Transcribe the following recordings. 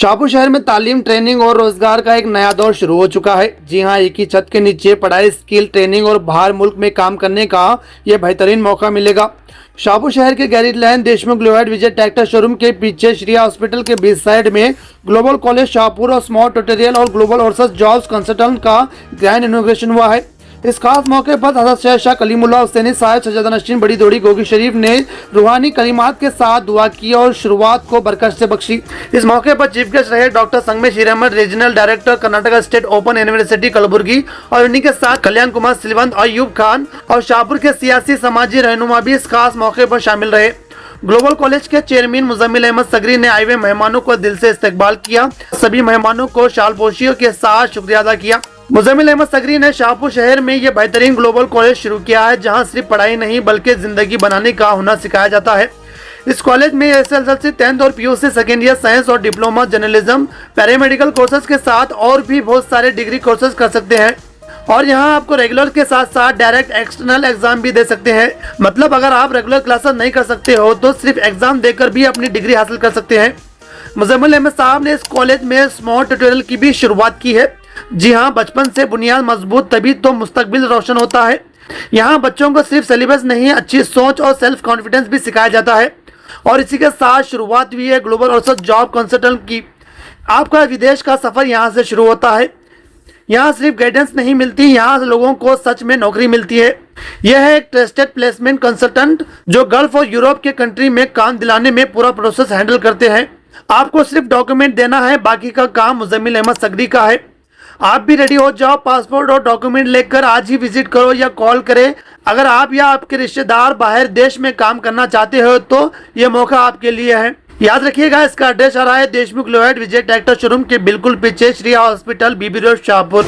शाहपुर शहर में तालीम, ट्रेनिंग और रोजगार का एक नया दौर शुरू हो चुका है। जी हां, एक ही छत के नीचे पढ़ाई, स्किल ट्रेनिंग और बाहर मुल्क में काम करने का ये बेहतरीन मौका मिलेगा। शाहपुर शहर के गैरेज लाइन देशमुख लोहेट विजय ट्रैक्टर शोरूम के पीछे श्रिया हॉस्पिटल के बीच साइड में ग्लोबल कॉलेज शाहपुर और स्मार्ट ट्यूटोरियल और ग्लोबल ओर्सस जॉब्स कंसल्टेंट का ग्रैंड इनॉग्रेशन हुआ है। इस खास मौके पर हज़रत शहंशाह कलीमुल्लाह हुसैनी साहिब सज्जादा नशीन बड़ी दौड़ी गोगी शरीफ ने रूहानी कलिमात के साथ दुआ की और शुरुआत को बरकत से बख्शी। इस मौके पर चीफ गेस्ट रहे doctor Sangame Sheer Ahmed, regional director Karnataka state open university Kalaburagi, और उन्हीं के साथ कल्याण कुमार सिलवंत, अयूब खान और शाहपुर के सियासी समाजी रहनुमा भी इस खास मौके पर शामिल रहे। ग्लोबल कॉलेज के चेयरमैन मुजम्मिल अहमद सगरी ने आए हुए मेहमानों को दिल से इस्तकबाल किया। सभी मेहमानों को शालपोशियों के साथ शुक्रिया अदा किया। मुजम्मिल अहमद सगरी ने शाहपुर शहर में यह बेहतरीन ग्लोबल कॉलेज शुरू किया है, जहां सिर्फ पढ़ाई नहीं बल्कि जिंदगी बनाने का हुनर सिखाया जाता है। इस कॉलेज में एसएसएलसी 10th और पीयूसी सेकेंड ईयर साइंस और डिप्लोमा जर्नलिज्म, पैरामेडिकल कोर्सेज के साथ और भी बहुत सारे डिग्री कोर्सेज कर सकते हैं। और यहाँ आपको रेगुलर के साथ साथ डायरेक्ट एक्सटर्नल एग्जाम भी दे सकते हैं। मतलब अगर आप रेगुलर क्लासेस नहीं कर सकते हो तो सिर्फ एग्जाम देकर भी अपनी डिग्री हासिल कर सकते हैं। मुजम्मिल अहमद साहब ने इस कॉलेज में स्मार्ट ट्यूटोरियल की भी शुरुआत की है। जी हाँ, बचपन से बुनियाद मजबूत तभी तो मुस्तकबिल रोशन होता है। यहाँ बच्चों को सिर्फ सिलेबस नहीं, अच्छी सोच और सेल्फ कॉन्फिडेंस भी सिखाया जाता है। और इसी के साथ शुरुआत हुई है ग्लोबल ओर्सस जॉब कंसल्टेंट की। आपका विदेश का सफर यहाँ से शुरू होता है। यहाँ सिर्फ गाइडेंस नहीं मिलती, यहाँ लोगों को सच में नौकरी मिलती है। यह है एक ट्रस्टेड प्लेसमेंट कंसल्टेंट जो गल्फ और यूरोप के कंट्री में काम दिलाने में पूरा प्रोसेस हैंडल करते हैं। आपको सिर्फ डॉक्यूमेंट देना है, बाकी का काम मुजम्मिल अहमद सगरी का है। आप भी रेडी हो जाओ, पासपोर्ट और डॉक्यूमेंट लेकर आज ही विजिट करो या कॉल करें। अगर आप या आपके रिश्तेदार बाहर देश में काम करना चाहते हो तो ये मौका आपके लिए है। याद रखिएगा, इसका एड्रेस आ रहा है देशमुख लोहेट विजय ट्रैक्टर शोरूम के बिल्कुल पीछे, श्रिया हॉस्पिटल, बीबी रोड, शाहपुर।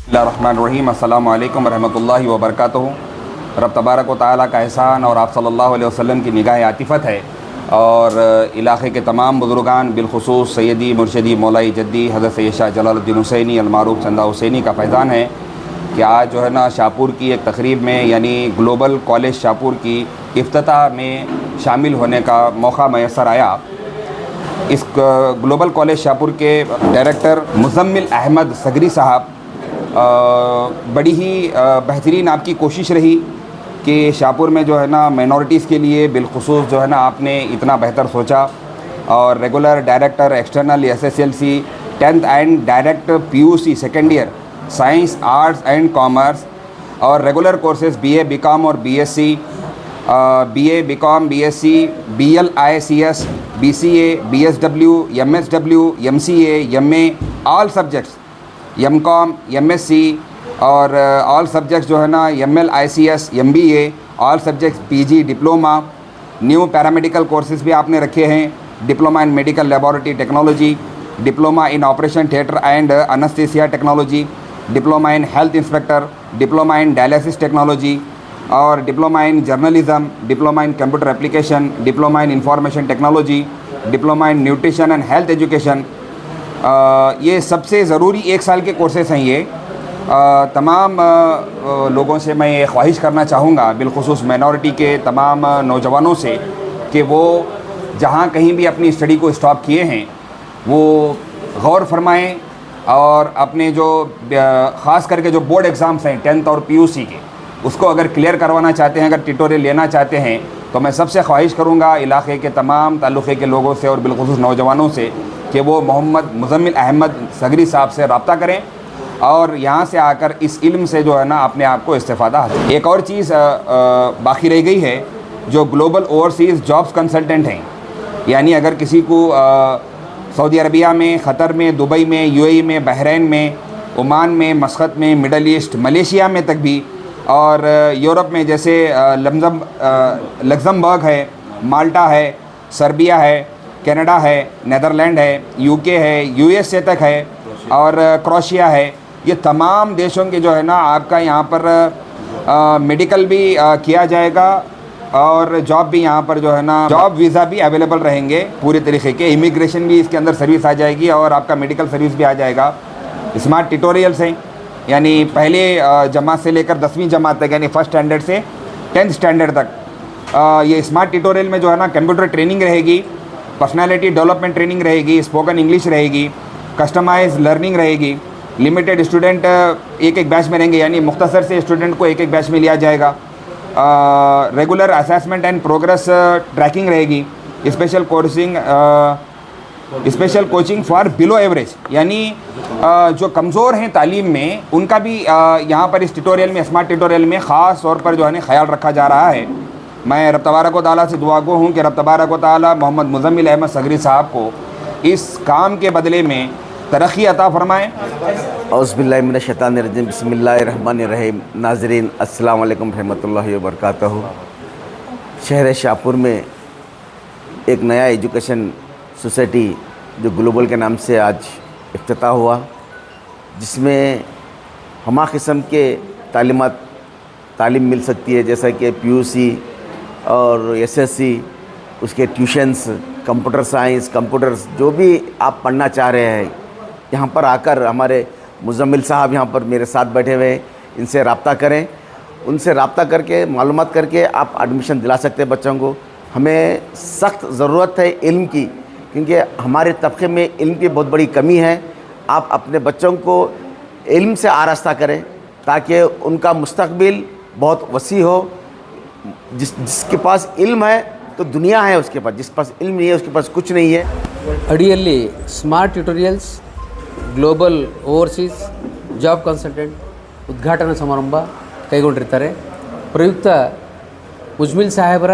बिस्मिल्लाहिर्रहमानिर्रहीम, अस्सलामु अलैकुम वरहमतुल्लाहि वबरकातुहू। रब तबारक व तआला का एहसान और आप सल्लल्लाहु अलैहि वसल्लम की निगाह आतिफ़त है और इलाक़े के तमाम बुज़ुर्गान बिलख़ुसूस सैयदी मुर्शदी मौलाई जद्दी हज़रत सैयद शाह जलालुद्दीन हुसैनी अलमारूफ़ चंदा हुसैनी का फैज़ान है कि आज जो है ना शाहपुर की एक तकरीब में यानी ग्लोबल कॉलेज शाहपुर की इफ्तिताह में शामिल होने का मौका मैसर आया। इस ग्लोबल कॉलेज शाहपुर के डायरेक्टर मुजम्मिल अहमद सगरी साहब, बड़ी ही बेहतरीन आपकी कोशिश रही कि शाहपुर में जो है ना माइनॉरिटीज़ के लिए बिलख़ुसूस जो है ना आपने इतना बेहतर सोचा। और regular director external S S L C 10th and direct P U C second year science, arts and commerce और रेगुलर कोर्सेज बीए, बीकॉम और B Sc, B A, B Com, B Sc, B L I C S, B C A, B S W, M S W, M C A, M A, all subjects, M Com, M Sc और all subjects जो है ना M L I C S, M B A, all subjects P G, diploma, new paramedical courses भी आपने रखे हैं diploma in medical laboratory technology, diploma in operation theatre and anaesthesia technology, diploma in health inspector, diploma in dialysis technology और diploma in journalism, diploma in computer application, diploma in information technology, diploma in nutrition and health education. ये सबसे ज़रूरी 1 साल के courses हैं ये। तमाम लोगों से मैं ये ख्वाहिश करना चाहूँगा, बिलखुसूस माइनॉरिटी के तमाम नौजवानों से, कि वो जहाँ कहीं भी अपनी स्टडी को स्टॉप किए हैं वो गौर फरमाएं और अपने जो ख़ास करके जो बोर्ड एग्ज़ाम्स हैं 10th और PUC के, उसको अगर क्लियर करवाना चाहते हैं, अगर ट्यूटोरियल लेना चाहते हैं, तो मैं सबसे ख्वाहिश करूँगा इलाक़े के तमाम ताल्लुक़े के लोगों से और बिलखुसूस नौजवानों से कि वो मोहम्मद मुज़म्मिल अहमद सगरी साहब से रब्ता करें और यहाँ से आकर इस इल्म से जो है ना अपने आप को इस्तेफ़ादा हासिल। एक और चीज़ बाकी रह गई है, जो ग्लोबल ओवरसीज़ जॉब्स कंसल्टेंट हैं, यानी अगर किसी को सऊदी अरबिया में, ख़तर में, दुबई में, UAE में, बहरीन में, ओमान में, मस्कत में, मिडल ईस्ट, मलेशिया में तक भी, और यूरोप में जैसे लग्जमबर्ग है, माल्टा है, सर्बिया है, कनाडा है, नीदरलैंड है, UK है, USA तक है और क्रोशिया है। ये तमाम देशों के जो है ना आपका यहाँ पर मेडिकल भी किया जाएगा और जॉब भी यहाँ पर जो है ना जॉब वीज़ा भी अवेलेबल रहेंगे पूरे तरीके के। इमिग्रेशन भी इसके अंदर सर्विस आ जाएगी और आपका मेडिकल सर्विस भी आ जाएगा। स्मार्ट ट्यूटोरियल्स हैं, यानी पहले जमात से लेकर 10वीं जमात तक, यानी फर्स्ट स्टैंडर्ड से 10th स्टैंडर्ड तक ये स्मार्ट ट्यूटोरियल में जो है ना कंप्यूटर ट्रेनिंग रहेगी, पर्सनालिटी डेवलपमेंट ट्रेनिंग रहेगी, स्पोकन इंग्लिश रहेगी, कस्टमाइज लर्निंग रहेगी, लिमिटेड स्टूडेंट एक एक बैच में रहेंगे, यानी मुख्तसर से स्टूडेंट को एक एक बैच में लिया जाएगा। Regular assessment and progress tracking रहेगी, special coaching for below average, यानी जो कमज़ोर हैं तालीम में उनका भी यहाँ पर इस ट्यूटोरियल में, स्मार्ट ट्यूटोरियल में ख़ास तौर पर जो है ना ख्याल रखा जा रहा है। मैं रब तबारक व तआला से दुआ गो हूँ कि रब तबारक व तआला मोहम्मद मुज़म्मिल अहमद सगरी साहब को इस काम के बदले में तरक्की अता फ़रमाएँ। औज़ुबिल्लाहि मिनश्शैतानिर्रजीम, बिस्मिल्लाहिर्रहमानिर्रहीम। नाज़रीन अस्सलाम वालेकुम रहमतुल्लाहि व बरकातहू। शहर शाहपुर में एक नया एजुकेशन सोसाइटी जो ग्लोबल के नाम से आज इफ्तिताह हुआ, जिसमें हमा किस्म के तालीम मिल सकती है, जैसा कि PUC और SSC, उसके ट्यूशन्स, कंप्यूटर साइंस, कंप्यूटर्स, जो भी आप पढ़ना चाह रहे हैं, यहाँ पर आकर हमारे मुज़म्मिल साहब यहाँ पर मेरे साथ बैठे हुए हैं, इनसे रब्ता करें। उनसे रब्ता करके मालूमात करके आप एडमिशन दिला सकते हैं बच्चों को। हमें सख्त ज़रूरत है इल्म की, क्योंकि हमारे तबके में इल्म की बहुत बड़ी कमी है। आप अपने बच्चों को इल्म से आरास्ता करें ताकि उनका मुस्तकबिल बहुत वसी हो। जिसके पास इल्म है तो दुनिया है उसके पास, जिसके पास इल्म नहीं है उसके पास कुछ नहीं है। ಅಡಿಯಲ್ಲಿ smart tutorials global overseas job consultant ಉದ್ಘಾಟನಾ ಸಮಾರಂಭ ಕೈಗೊಂಡಿರ್ತಾರೆ. ಪ್ರಯುಕ್ತ ಮುಜ್ಮಿಲ್ ಸಾಹೇಬರ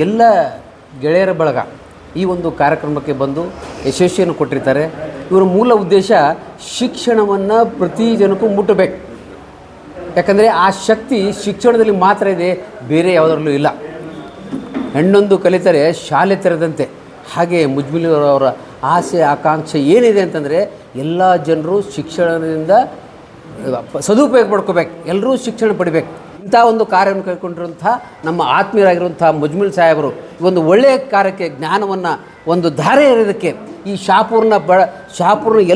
ಎಲ್ಲ ಗೆಳೆಯರ ಬಳಗ ಈ ಒಂದು ಕಾರ್ಯಕ್ರಮಕ್ಕೆ ಬಂದು ಯಶಸ್ವಿಯನ್ನು ಕೊಟ್ಟಿರ್ತಾರೆ. ಇವರ ಮೂಲ ಉದ್ದೇಶ ಶಿಕ್ಷಣವನ್ನು ಪ್ರತಿ ಜನಕ್ಕೂ ಮುಟ್ಟಬೇಕು. ಯಾಕಂದರೆ ಆ ಶಕ್ತಿ ಶಿಕ್ಷಣದಲ್ಲಿ ಮಾತ್ರ ಇದೆ, ಬೇರೆ ಯಾವುದರಲ್ಲೂ ಇಲ್ಲ. ಹೆಣ್ಣೊಂದು ಕಲಿತರೆ ಶಾಲೆ ತೆರೆದಂತೆ. ಹಾಗೆ ಮುಜ್ಮಿಲ್ ಅವರ ಆಸೆ ಆಕಾಂಕ್ಷೆ ಏನಿದೆ ಅಂತಂದರೆ ಎಲ್ಲ ಜನರು ಶಿಕ್ಷಣದಿಂದ ಸದುಪಯೋಗ ಪಡ್ಕೋಬೇಕು, ಎಲ್ಲರೂ ಶಿಕ್ಷಣ ಪಡಿಬೇಕು. ಇಂಥ ಒಂದು ಕಾರ್ಯವನ್ನು ಕೈಗೊಂಡಿರುವಂಥ ನಮ್ಮ ಆತ್ಮೀಯರಾಗಿರುವಂಥ ಮುಜ್ಮಿಲ್ ಸಾಹೇಬರು ಒಂದು ಒಳ್ಳೆಯ ಕಾರ್ಯಕ್ಕೆ, ಜ್ಞಾನವನ್ನು ಒಂದು ಧಾರೆ ಎರೆಯೋದಕ್ಕೆ, ಈ ಶಾಪುರ್ನ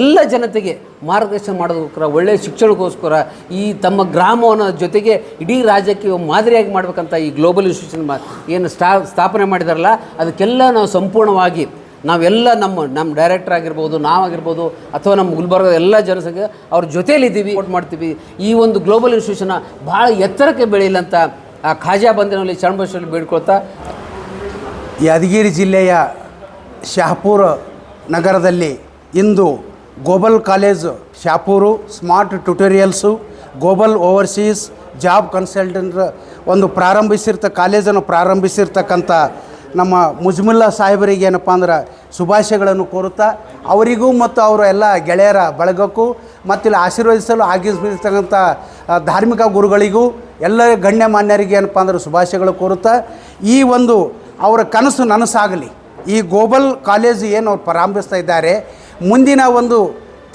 ಎಲ್ಲ ಜನತೆಗೆ ಮಾರ್ಗದರ್ಶನ ಮಾಡೋದಕ್ಕೋಸ್ಕರ, ಒಳ್ಳೆಯ ಶಿಕ್ಷಣಕ್ಕೋಸ್ಕರ ಈ ತಮ್ಮ ಗ್ರಾಮವನ್ನು ಜೊತೆಗೆ ಇಡೀ ರಾಜ್ಯಕ್ಕೆ ಮಾದರಿಯಾಗಿ ಮಾಡಬೇಕಂತ ಈ ಗ್ಲೋಬಲ್ ಇನ್ಸ್ಟಿಟ್ಯೂಷನ್ ಏನು ಸ್ಥಾಪನೆ ಮಾಡಿದಾರಲ್ಲ, ಅದಕ್ಕೆಲ್ಲ ನಾವು ಸಂಪೂರ್ಣವಾಗಿ ನಾವೆಲ್ಲ ನಮ್ಮ ಡೈರೆಕ್ಟರ್ ಆಗಿರ್ಬೋದು, ನಾವಾಗಿರ್ಬೋದು, ಅಥವಾ ನಮ್ಮ ಗುಲ್ಬರ್ಗದ ಎಲ್ಲ ಜನಸಂಖ್ಯೆ ಅವ್ರ ಜೊತೆಯಲ್ಲಿದ್ದೀವಿ, ಸಪೋರ್ಟ್ ಮಾಡ್ತೀವಿ. ಈ ಒಂದು ಗ್ಲೋಬಲ್ ಇನ್ಸ್ಟಿಟ್ಯೂಷನ್ನ ಭಾಳ ಎತ್ತರಕ್ಕೆ ಬೆಳೆಯಲಂತ ಆ ಖಾಜಾ ಬಂದಿನಲ್ಲಿ ಶರಣಬಸವಲ್ಲಿ ಬೇಡ್ಕೊಳ್ತಾ, ಯಾದಗಿರಿ ಜಿಲ್ಲೆಯ ಶಹಾಪುರ ನಗರದಲ್ಲಿ ಇಂದು global college Shahapur smart tutorials global overseas job consultant ಒಂದು ಕಾಲೇಜನ್ನು ಪ್ರಾರಂಭಿಸಿರ್ತಕ್ಕಂಥ ನಮ್ಮ ಮುಜ್ಮಿಲ್ಲಾ ಸಾಹೇಬರಿಗೆ ಏನಪ್ಪ ಅಂದ್ರೆ ಶುಭಾಶಯಗಳನ್ನು ಕೋರುತ್ತಾ, ಅವರಿಗೂ ಮತ್ತು ಅವರ ಎಲ್ಲ ಗೆಳೆಯರ ಬಳಗಕ್ಕೂ ಮತ್ತು ಇಲ್ಲಿ ಆಶೀರ್ವದಿಸಲು ಆಗಿರ್ತಕ್ಕಂಥ ಧಾರ್ಮಿಕ ಗುರುಗಳಿಗೂ ಎಲ್ಲ ಗಣ್ಯಮಾನ್ಯರಿಗೆ ಏನಪ್ಪ ಅಂದ್ರೆ ಶುಭಾಶಯಗಳು ಕೋರುತ್ತಾ, ಈ ಒಂದು ಅವರ ಕನಸು ನನಸಾಗಲಿ, ಈ ಗ್ಲೋಬಲ್ ಕಾಲೇಜು ಏನು ಅವ್ರು ಪ್ರಾರಂಭಿಸ್ತಾ ಇದ್ದಾರೆ, ಮುಂದಿನ ಒಂದು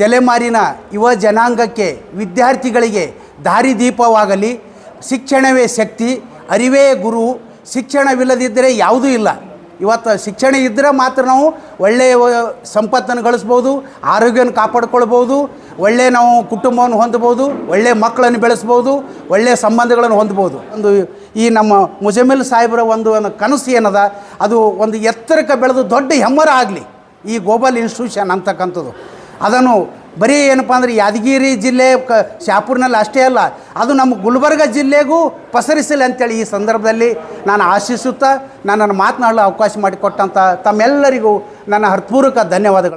ತಲೆಮಾರಿನ ಯುವ ಜನಾಂಗಕ್ಕೆ, ವಿದ್ಯಾರ್ಥಿಗಳಿಗೆ ದಾರಿದೀಪವಾಗಲಿ. ಶಿಕ್ಷಣವೇ ಶಕ್ತಿ, ಅರಿವೇ ಗುರು. ಶಿಕ್ಷಣವಿಲ್ಲದಿದ್ದರೆ ಯಾವುದೂ ಇಲ್ಲ. ಇವತ್ತು ಶಿಕ್ಷಣ ಇದ್ದರೆ ಮಾತ್ರ ನಾವು ಒಳ್ಳೆಯ ಸಂಪತ್ತನ್ನು ಗಳಿಸ್ಬೋದು, ಆರೋಗ್ಯವನ್ನು ಕಾಪಾಡ್ಕೊಳ್ಬೋದು, ಒಳ್ಳೆಯ ನಾವು ಕುಟುಂಬವನ್ನು ಹೊಂದ್ಬೋದು, ಒಳ್ಳೆಯ ಮಕ್ಕಳನ್ನು ಬೆಳೆಸ್ಬೋದು, ಒಳ್ಳೆಯ ಸಂಬಂಧಗಳನ್ನು ಹೊಂದ್ಬೋದು. ಒಂದು ಈ ನಮ್ಮ ಮುಜಮಿಲ್ ಸಾಹೇಬರ ಒಂದು ಕನಸು ಏನದ, ಅದು ಒಂದು ಎತ್ತರಕ್ಕೆ ಬೆಳೆದು ದೊಡ್ಡ ಹೆಮ್ಮರ ಆಗಲಿ ಈ ಗ್ಲೋಬಲ್ ಇನ್ಸ್ಟಿಟ್ಯೂಷನ್ ಅಂತಕ್ಕಂಥದ್ದು. ಅದನ್ನು ಬರೀ ಏನಪ್ಪ ಅಂದರೆ ಯಾದಗಿರಿ ಜಿಲ್ಲೆ ಶಾಪುರ್ನಲ್ಲಿ ಅಷ್ಟೇ ಅಲ್ಲ, ಅದು ನಮ್ಮ ಗುಲ್ಬರ್ಗ ಜಿಲ್ಲೆಗೂ ಪಸರಿಸಲಿ ಅಂತೇಳಿ ಈ ಸಂದರ್ಭದಲ್ಲಿ ನಾನು ಆಶಿಸುತ್ತಾ ನನ್ನನ್ನು ಮಾತನಾಡಲು ಅವಕಾಶ ಮಾಡಿಕೊಟ್ಟಂಥ ತಮ್ಮೆಲ್ಲರಿಗೂ ನನ್ನ ಹೃತ್ಪೂರ್ವಕ ಧನ್ಯವಾದಗಳು.